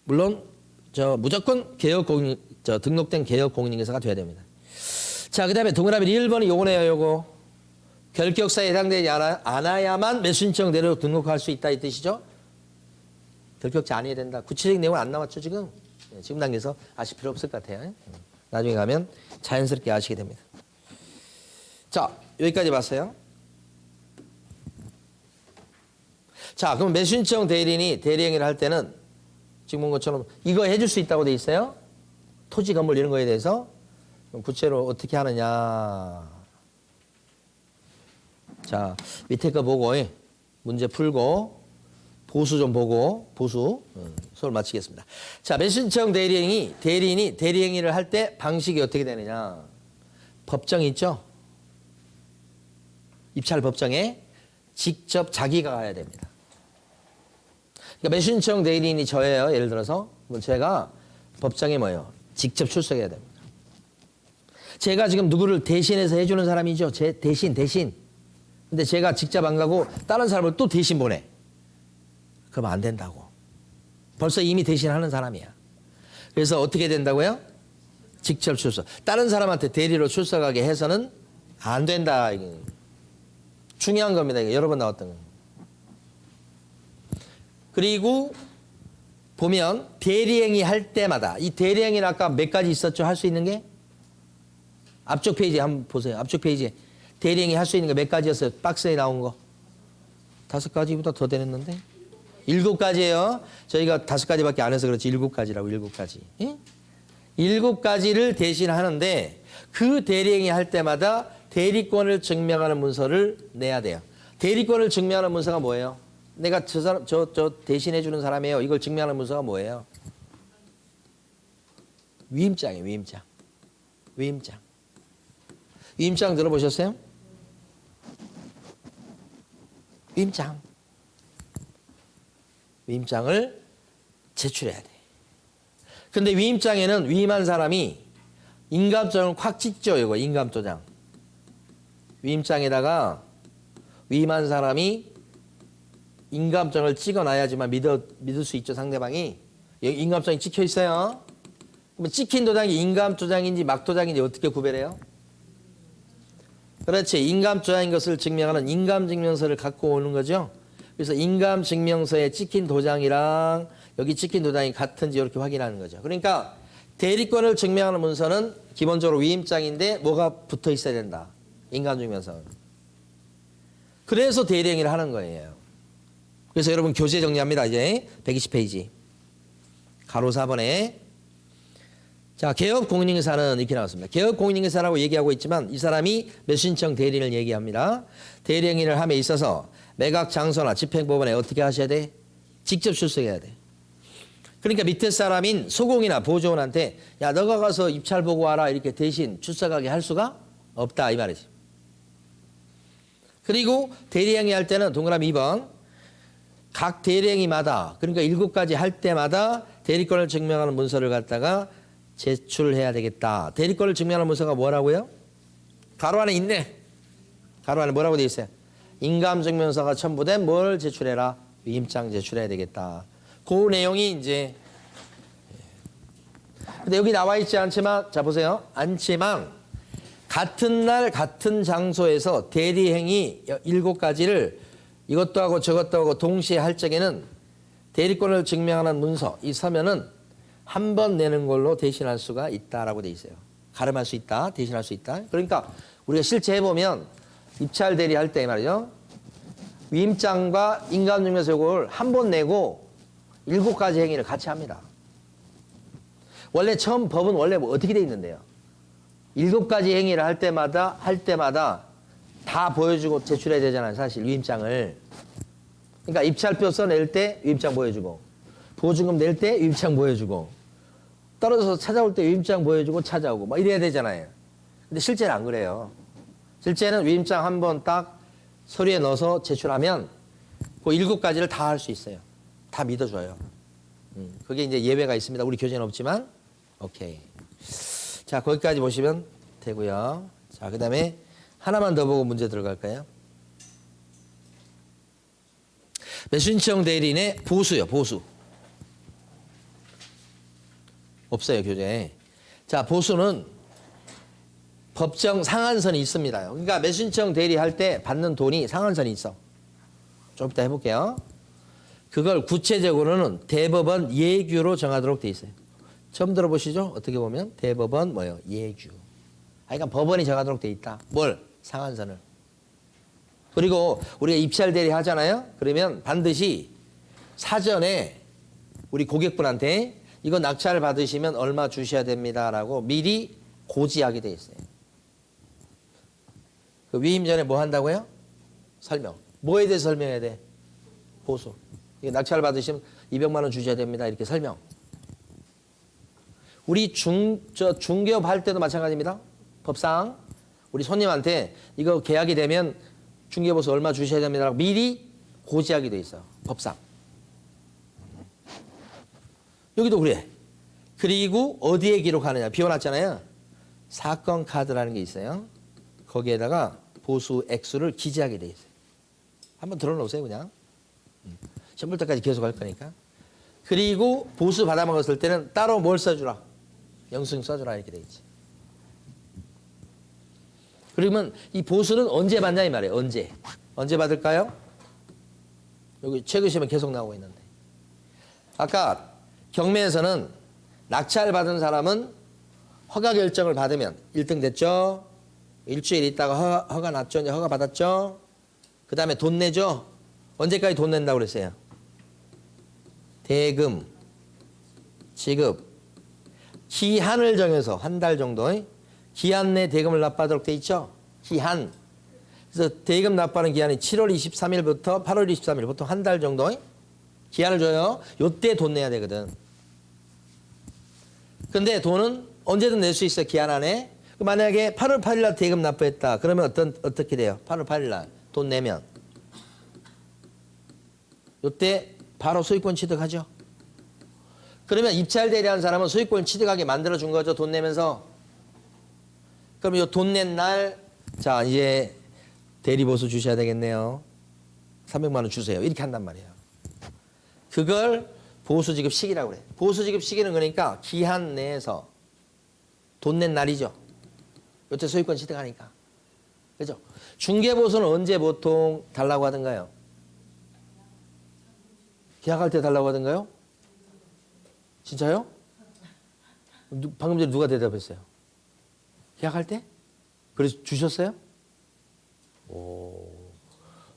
물론 무조건 등록된 개업 공인중개사가 돼야 됩니다. 자, 그다음에 동그라미 1번이 요거네요. 요거 결격사에 해당되지 않아야만 매수신청대로 등록할 수 있다 이 뜻이죠. 결격자 아니어야 된다. 구체적인 내용은 안 나왔죠 지금. 네, 지금 단계에서 아실 필요 없을 것 같아요. 나중에 가면 자연스럽게 아시게 됩니다. 자, 여기까지 봤어요. 자, 그럼 매수신청 대리인이 대리행위를 할 때는 지금 본 것처럼 이거 해줄 수 있다고 돼 있어요. 토지, 건물 이런 거에 대해서 그럼 구체로 어떻게 하느냐. 자, 밑에 거 보고 문제 풀고 보수 좀 보고 보수 수업을 마치겠습니다. 자, 매수신청 대리인이 대리행위를 할 때 방식이 어떻게 되느냐. 법정이 있죠. 입찰 법정에 직접 자기가 가야 됩니다. 그러니까 매수신청 대리인이 저예요. 예를 들어서 제가 법정에 뭐예요? 직접 출석해야 됩니다. 제가 지금 누구를 대신해서 해주는 사람이죠. 제 대신. 근데 제가 직접 안 가고 다른 사람을 또 대신 보내. 그러면 안 된다고. 벌써 이미 대신하는 사람이야. 그래서 어떻게 된다고요? 직접 출석. 다른 사람한테 대리로 출석하게 해서는 안 된다. 이게 중요한 겁니다. 이게 여러 번 나왔던 거예요. 그리고 보면 대리행위 할 때마다 이 대리행위는 아까 몇 가지 있었죠? 할 수 있는 게? 앞쪽 페이지 한번 보세요. 앞쪽 페이지에 대리행위 할 수 있는 게 몇 가지였어요? 박스에 나온 거. 5가지보다 더 되는데? 7가지예요. 저희가 5가지밖에 안 해서 그렇지 7가지라고 7가지. 예? 7가지를 대신하는데 그 대리행위 할 때마다 대리권을 증명하는 문서를 내야 돼요. 대리권을 증명하는 문서가 뭐예요? 내가 저 대신해 주는 사람이에요. 이걸 증명하는 문서가 뭐예요? 위임장이에요. 위임장. 위임장 들어보셨어요? 위임장을 제출해야 돼. 근데 위임장에는 위임한 사람이 인감장을 콱 찍죠. 이거 인감도장. 위임장에다가 위임한 사람이 인감장을 찍어놔야지만 믿을 수 있죠. 상대방이. 여기 인감장이 찍혀 있어요. 그러면 찍힌 도장이 인감도장인지 막도장인지 어떻게 구별해요? 그렇지. 인감도장인 것을 증명하는 인감증명서를 갖고 오는 거죠. 그래서 인감증명서에 찍힌 도장이랑 여기 찍힌 도장이 같은지 이렇게 확인하는 거죠. 그러니까 대리권을 증명하는 문서는 기본적으로 위임장인데 뭐가 붙어 있어야 된다. 인감증명서. 그래서 대리행위를 하는 거예요. 그래서 여러분 교재 정리합니다. 이제 120페이지. 가로 4번에 자, 개업공인중개사는 이렇게 나왔습니다. 개업공인중개사라고 얘기하고 있지만 이 사람이 매수신청 대리인을 얘기합니다. 대리행위를 함에 있어서 매각 장소나 집행법원에 어떻게 하셔야 돼? 직접 출석해야 돼. 그러니까 밑에 사람인 소공이나 보조원한테 야 너가 가서 입찰 보고 와라 이렇게 대신 출석하게 할 수가 없다 이 말이지. 그리고 대리행위 할 때는 동그라미 2번 각 대리행위마다 그러니까 7가지 할 때마다 대리권을 증명하는 문서를 갖다가 제출해야 되겠다. 대리권을 증명하는 문서가 뭐라고요? 가로 안에 있네. 가로 안에 뭐라고 돼 있어요? 인감증명서가 첨부된 뭘 제출해라? 위임장 제출해야 되겠다. 그 내용이 이제 근데 여기 나와 있지 않지만, 자 보세요. 않지만 같은 날 같은 장소에서 대리행위 7가지를 이것도 하고 저것도 하고 동시에 할 적에는 대리권을 증명하는 문서, 이 서면은 한 번 내는 걸로 대신할 수가 있다라고 돼 있어요. 가름할 수 있다, 대신할 수 있다. 그러니까 우리가 실제 해보면 입찰 대리할 때 말이죠. 위임장과 인감증명서 요걸 한 번 내고 7가지 행위를 같이 합니다. 원래 처음 법은 원래 뭐 어떻게 돼 있는데요? 7가지 행위를 할 때마다 다 보여주고 제출해야 되잖아요. 사실 위임장을. 그러니까 입찰표 써낼 때 위임장 보여주고, 보증금 낼 때 위임장 보여주고, 떨어져서 찾아올 때 위임장 보여주고 찾아오고 막 이래야 되잖아요. 근데 실제는 안 그래요. 실제는 위임장 한 번 딱 서류에 넣어서 제출하면 그 7가지를 다 할 수 있어요. 다 믿어줘요. 그게 이제 예외가 있습니다. 우리 교재는 없지만. 오케이. 자, 거기까지 보시면 되고요. 자, 그 다음에 하나만 더 보고 문제 들어갈까요? 매수신청 대리인의 보수요, 보수. 없어요, 교재에. 자, 보수는 법정 상한선이 있습니다. 그러니까 매수신청 대리할 때 받는 돈이 상한선이 있어. 좀 이따 해볼게요. 그걸 구체적으로는 대법원 예규로 정하도록 돼 있어요. 처음 들어보시죠? 어떻게 보면 대법원 뭐예요? 예규. 그러니까 법원이 정하도록 돼 있다. 뭘? 상한선을. 그리고 우리가 입찰 대리 하잖아요. 그러면 반드시 사전에 우리 고객분한테 이거 낙찰 받으시면 얼마 주셔야 됩니다라고 미리 고지하게 돼 있어요. 그 위임 전에 뭐 한다고요? 설명. 뭐에 대해서 설명해야 돼? 보수. 이거 낙찰 받으시면 200만 원 주셔야 됩니다. 이렇게 설명. 우리 중개업 할 때도 마찬가지입니다. 법상 우리 손님한테 이거 계약이 되면 중개보수 얼마 주셔야 됩니다. 미리 고지하게 돼 있어요. 법상. 여기도 그래. 그리고 어디에 기록하느냐. 비워놨잖아요. 사건 카드라는 게 있어요. 거기에다가 보수 액수를 기재하게 돼 있어요. 한번 들어놓으세요 그냥. 시험 볼 때까지 계속 할 거니까. 그리고 보수 받아먹었을 때는 따로 뭘 써주라. 영수증 써주라 이렇게 돼 있지. 그러면 이 보수는 언제 받냐 이 말이에요. 언제 받을까요? 여기 최근 시험에 계속 나오고 있는데. 아까 경매에서는 낙찰 받은 사람은 허가 결정을 받으면 1등 됐죠. 일주일 있다가 허가 났죠. 이제 허가 받았죠. 그 다음에 돈 내죠. 언제까지 돈 낸다고 그랬어요? 대금, 지급, 기한을 정해서 한 달 정도 기한 내 대금을 납부하도록 돼 있죠. 기한. 그래서 대금 납부하는 기한이 7월 23일부터 8월 23일 보통 한 달 정도 기한을 줘요. 요때 돈 내야 되거든. 근데 돈은 언제든 낼 수 있어 기한 안에. 만약에 8월 8일 날 대금 납부했다. 그러면 어떻게 돼요? 8월 8일 날 돈 내면 요때 바로 소유권 취득하죠. 그러면 입찰 대리한 사람은 소유권 취득하게 만들어 준 거죠. 돈 내면서. 그럼 요 돈 낸 날, 자 이제 대리보수 주셔야 되겠네요. 300만 원 주세요. 이렇게 한단 말이에요. 그걸 보수지급 시기라고 그래. 보수지급 시기는 그러니까 기한 내에서 돈 낸 날이죠. 요때 소유권 취득하니까. 그죠? 중개보수는 언제 보통 달라고 하던가요? 계약할 때 달라고 하던가요? 진짜요? 방금 전에 누가 대답했어요? 계약할 때? 그래서 주셨어요? 오,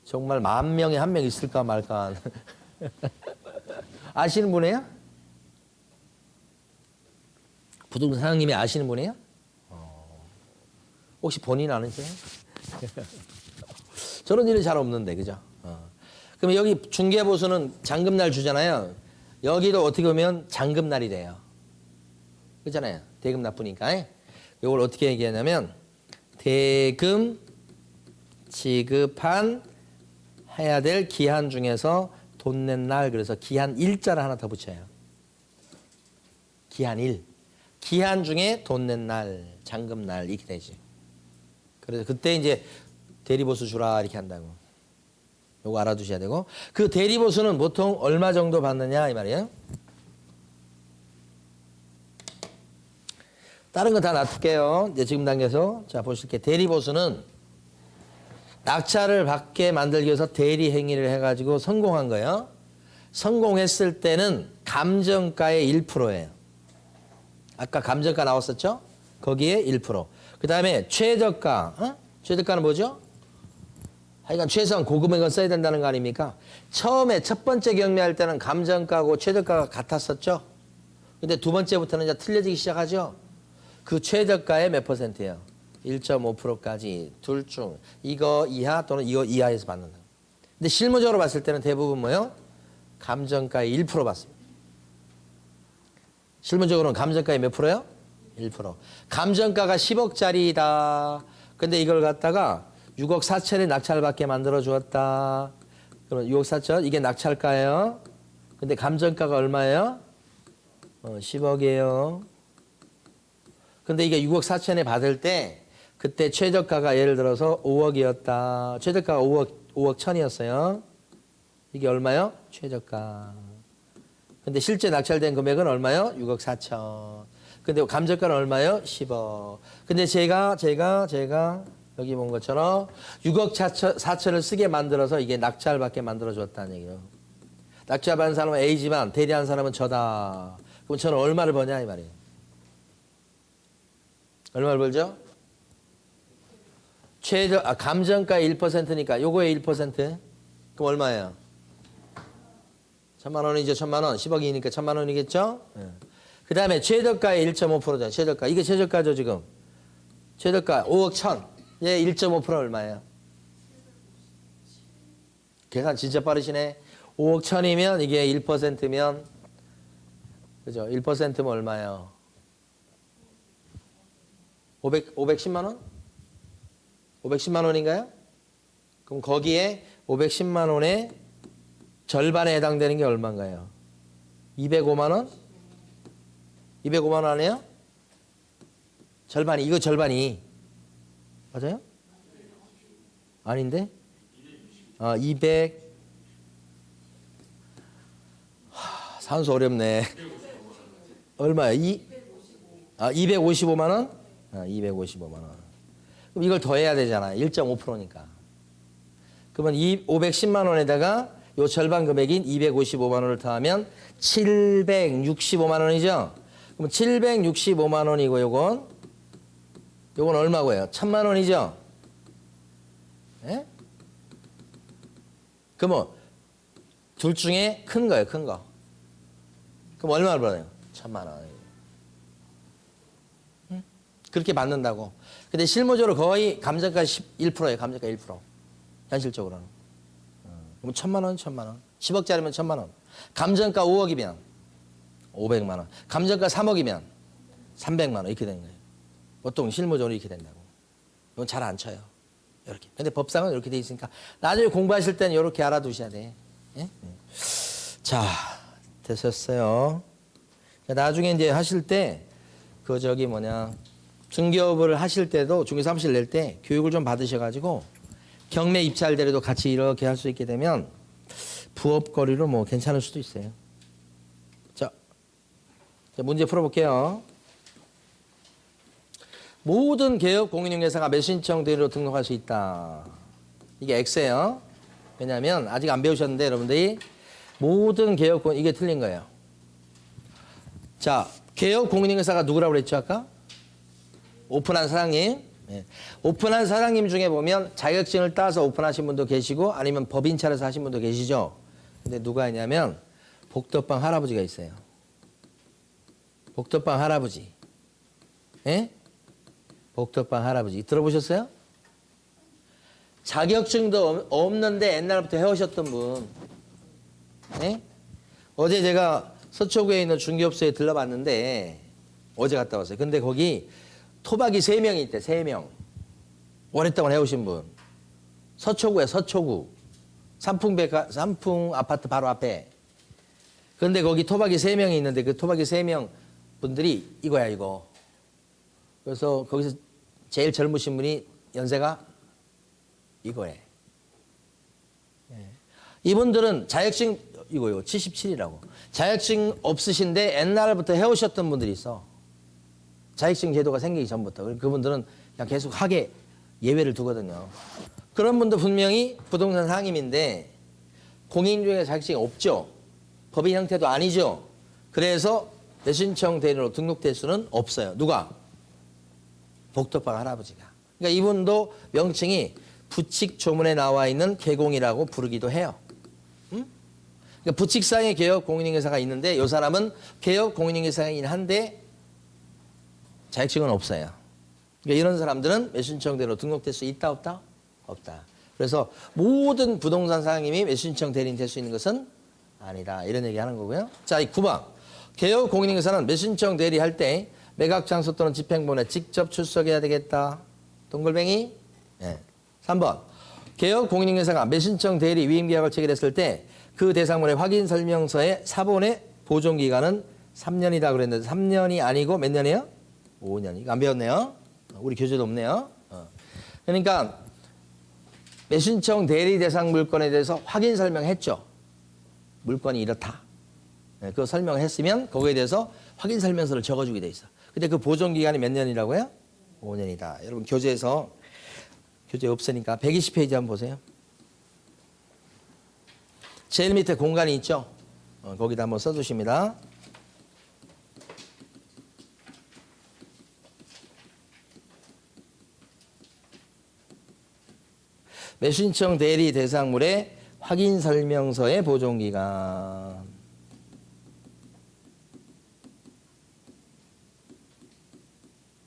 정말 10,000명에 1명 있을까 말까. 아시는 분이에요? 부동산 사장님이 아시는 분이에요? 혹시 본인 아니세요? 저런 일이 잘 없는데, 그죠? 그럼 여기 중개보수는 잔금날 주잖아요. 여기도 어떻게 보면 잔금날이 돼요. 그렇잖아요. 대금 납부니까. 이걸 어떻게 얘기하냐면 대금 지급한 해야 될 기한 중에서 돈 낸 날, 그래서 기한 일자를 하나 더 붙여요. 기한 일. 기한 중에 돈 낸 날, 잔금날 이렇게 되지. 그래서 그때 이제 대리보수 주라 이렇게 한다고. 요거 알아두셔야 되고. 그 대리보수는 보통 얼마 정도 받느냐 이 말이에요. 다른 거 다 놔둘게요. 이제 지금 단계에서. 자, 보실게요. 대리보수는 낙찰을 받게 만들기 위해서 대리 행위를 해가지고 성공한 거예요. 성공했을 때는 감정가의 1%예요. 아까 감정가 나왔었죠? 거기에 1%. 그 다음에 최저가. 최저가는 뭐죠? 하여간 최소한 고금액은 써야 된다는 거 아닙니까? 처음에 첫 번째 경매할 때는 감정가하고 최저가가 같았었죠? 근데 두 번째부터는 이제 틀려지기 시작하죠? 그 최저가의 몇 %예요? 1.5%까지 둘 중 이거 이하 또는 이거 이하에서 받는다. 근데 실무적으로 봤을 때는 대부분 뭐예요? 감정가의 1% 받습니다. 실무적으로는 감정가의 몇 %예요? 1%. 감정가가 10억짜리다. 근데 이걸 갖다가 6억 4천에 낙찰받게 만들어 주었다. 그럼 6억 4천 이게 낙찰가예요. 근데 감정가가 얼마예요? 10억이에요. 근데 이게 6억 4천에 받을 때 그때 최저가가 예를 들어서 5억이었다. 최저가가 5억 1천이었어요. 이게 얼마요? 최저가. 근데 실제 낙찰된 금액은 얼마요? 6억 4천. 근데 감정가는 얼마요? 10억. 근데 제가 여기 본 것처럼 6억 4천을 쓰게 만들어서 이게 낙찰받게 만들어 줬다는 얘기예요. 낙찰받은 사람은 A지만 대리한 사람은 저다. 그럼 저는 얼마를 버냐 이 말이에요. 얼마를 벌죠? 감정가의 1%니까 요거의 1%? 그럼 얼마예요? 1,000만 원이죠. 1,000만 원. 10억이니까 1,000만 원이겠죠? 네. 그 다음에 최저가의 1.5%죠. 최저가. 이게 최저가죠 지금. 최저가 5억 1천. 얘 1.5% 얼마예요? 계산 진짜 빠르시네. 5억 1천이면 이게 1%면 그죠? 1%면 얼마예요? 510만 원? 510만 원인가요? 그럼 거기에 510만 원의 절반에 해당되는 게 얼마인가요? 205만 원? 205만 원 아니에요? 절반이 이거 절반이 맞아요? 아닌데? 200 산수 어렵네. 얼마야? 255만 원? 255만 원. 그럼 이걸 더해야 되잖아. 1.5%니까. 그러면 510만 원에다가 요 절반 금액인 255만 원을 더하면 765만 원이죠. 그럼 765만 원이고 요건 얼마고요? 1,000만 원이죠. 예? 그러면 둘 중에 큰 거예요, 큰 거. 그럼 얼마를 벌어요? 1,000만 원. 응? 그렇게 받는다고. 근데 실무적으로 거의 감정가 11%예요, 감정가 1%. 현실적으로는. 그럼 1,000만 원, 1,000만 원. 10억짜리면 1,000만 원. 감정가 5억이면 500만 원. 감정가 3억이면 300만 원 이렇게 되는 거예요. 보통 실무적으로 이렇게 된다고. 이건 잘 안 쳐요. 이렇게. 근데 법상은 이렇게 돼 있으니까 나중에 공부하실 때는 이렇게 알아두셔야 돼. 예? 자, 되셨어요. 나중에 이제 하실 때 중개업을 하실 때도 중개 사무실 낼 때 교육을 좀 받으셔가지고 경매 입찰 대리도 같이 이렇게 할 수 있게 되면 부업거리로 뭐 괜찮을 수도 있어요. 자, 문제 풀어볼게요. 모든 개업 공인중개사가 매수신청 대리로 등록할 수 있다. 이게 X예요. 왜냐하면 아직 안 배우셨는데 여러분들이 모든 개업 공인 이게 틀린 거예요. 자, 개업 공인중개사가 누구라고 그랬죠 아까? 오픈한 사장님. 네. 오픈한 사장님 중에 보면 자격증을 따서 오픈하신 분도 계시고 아니면 법인 차려서 하신 분도 계시죠. 근데 누가 있냐면 복덕방 할아버지가 있어요. 복덕방 할아버지. 예? 복덕방 할아버지. 들어보셨어요? 자격증도 없는데 옛날부터 해오셨던 분. 예? 어제 제가 서초구에 있는 중개업소에 들러봤는데 어제 갔다 왔어요. 근데 거기 토박이 3명이 있대. 3명. 오랫동안 해오신 분. 서초구에 서초구. 삼풍 아파트 바로 앞에. 근데 거기 토박이 3명이 있는데 그 토박이 3명 분들이 이거야 이거. 그래서 거기서 제일 젊으신 분이 연세가 이거래. 예. 이분들은 자격증 이거요. 77이라고. 자격증 없으신데 옛날부터 해오셨던 분들이 있어. 자격증 제도가 생기기 전부터. 그분들은 그냥 계속 하게 예외를 두거든요. 그런 분도 분명히 부동산 상임인데 공인중개사 자격증이 없죠. 법인 형태도 아니죠. 그래서 매수신청 대리로 등록될 수는 없어요. 누가? 복덕방 할아버지가. 그러니까 이분도 명칭이 부칙 조문에 나와 있는 개공이라고 부르기도 해요. 그러니까 부칙상의 개업 공인중개사가 있는데 이 사람은 개업 공인중개사이긴 한데 자격증은 없어요. 그러니까 이런 사람들은 매수신청 대리로 등록될 수 있다 없다? 없다. 그래서 모든 부동산 상임이 매수신청 대리인 될 수 있는 것은 아니다. 이런 얘기 하는 거고요. 자, 이 9번. 개업 공인중개사는 매수신청 대리할 때 매각 장소 또는 집행본에 직접 출석해야 되겠다. 동글뱅이? 네. 3번. 개업 공인중개사가 매수신청 대리 위임계약을 체결했을 때 그 대상물의 확인 설명서의 사본의 보존기간은 3년이다 그랬는데 3년이 아니고 몇 년이에요? 5년. 이거 안 배웠네요. 우리 교재도 없네요. 그러니까 매수신청 대리 대상 물건에 대해서 확인 설명했죠. 물건이 이렇다. 네, 그거 설명했으면 거기에 대해서 확인 설명서를 적어주게 돼 있어. 근데 그 보존 기간이 몇 년이라고요? 5년이다. 여러분 교재에서 교재 없으니까 120페이지 한번 보세요. 제일 밑에 공간이 있죠. 거기다 한번 써주십니다. 매수신청 대리 대상물의 확인 설명서의 보존 기간.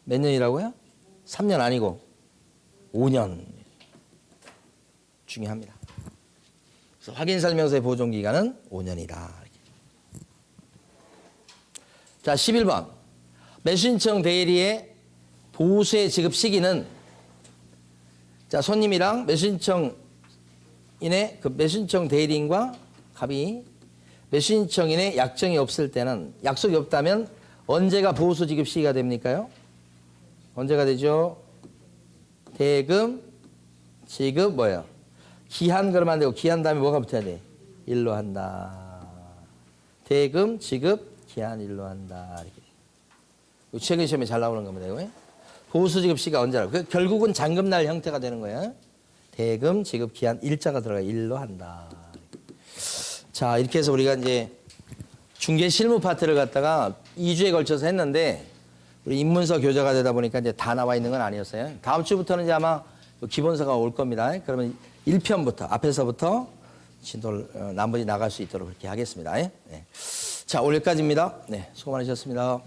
몇 년이라고요? 3년 아니고 5년. 중요합니다. 그래서 확인 설명서의 보존 기간은 5년이다. 자, 11번. 매수신청 대리의 보수의 지급 시기는 자, 손님이랑 매수신청인의 그 매수신청 대리인과 갑이 매수신청인의 약정이 없을 때는 약속이 없다면 언제가 보수 지급 시기가 됩니까요? 언제가 되죠? 대금 지급 뭐예요? 기한 그러면 안 되고 기한 다음에 뭐가 붙어야 돼? 일로 한다. 대금 지급 기한 일로 한다. 이렇게. 최근 시험에 잘 나오는 겁니다. 이거. 보수 지급 시가 언제라고? 결국은 잔금날 형태가 되는 거예요. 대금 지급 기한 일자가 들어가 일로 한다. 자, 이렇게 해서 우리가 이제 중개 실무 파트를 갖다가 2주에 걸쳐서 했는데 우리 입문서 교재가 되다 보니까 이제 다 나와 있는 건 아니었어요. 다음 주부터는 이제 아마 기본서가 올 겁니다. 그러면 1편부터 앞에서부터 진도를 나머지 나갈 수 있도록 그렇게 하겠습니다. 네. 자, 오늘 여기까지입니다. 네, 수고 많으셨습니다.